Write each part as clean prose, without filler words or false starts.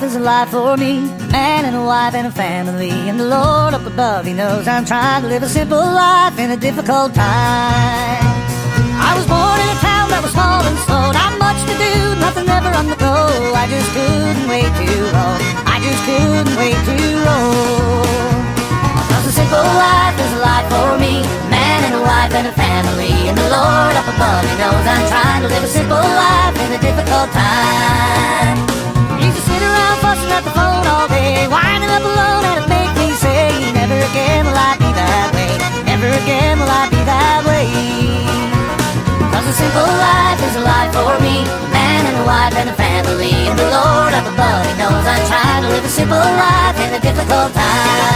is a life for me, a man and a wife and a family. And the Lord up above, He knows I'm trying to live a simple life in a difficult time. I was born in a town that was small and slow, not much to do, nothing ever on the go. I just couldn't wait to roll, I just couldn't wait to roll. Cause a simple life is a life for me, a man and a wife and a family. And the Lord up above, He knows I'm trying to live a simple life in a difficult time. Used to sit around fussing at the phone all day, winding up alone, and it make me say, never again will I be that way, never again will I be that way. Cause a simple life is a life for me, a man and a wife and a family. And the Lord up above, He knows I'm trying to live a simple life in a difficult time.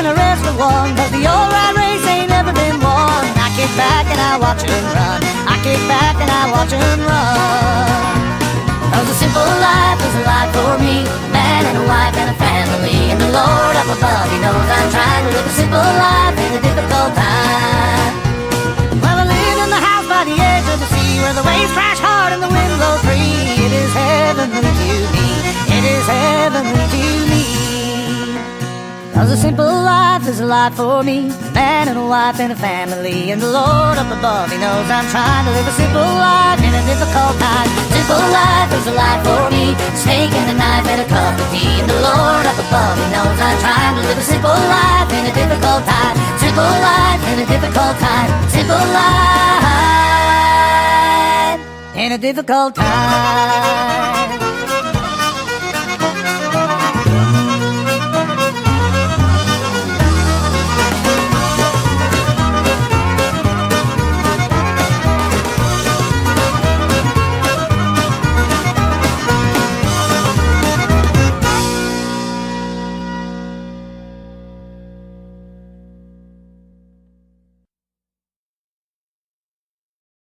And the rest of one, cause the old rat race ain't never been won. I kick back and I watch him run, I kick back and I watch him run. Cause a simple life is a life for me, a man and a wife and a family. And the Lord up above, He knows I'm trying to live a simple life in a difficult time. Well, I live in the house by the edge of the sea, where the waves crash hard and the wind blows free. It is heavenly to me, it is heavenly to me. Cause a simple life is a life for me, a man and a wife and a family. And the Lord up above, He knows I'm trying to live a simple life in a difficult time. Simple life is a life for me, a steak and a knife and a cup of tea. And the Lord up above, He knows I'm trying to live a simple life in a difficult time. Simple life in a difficult time. Simple life in a difficult time.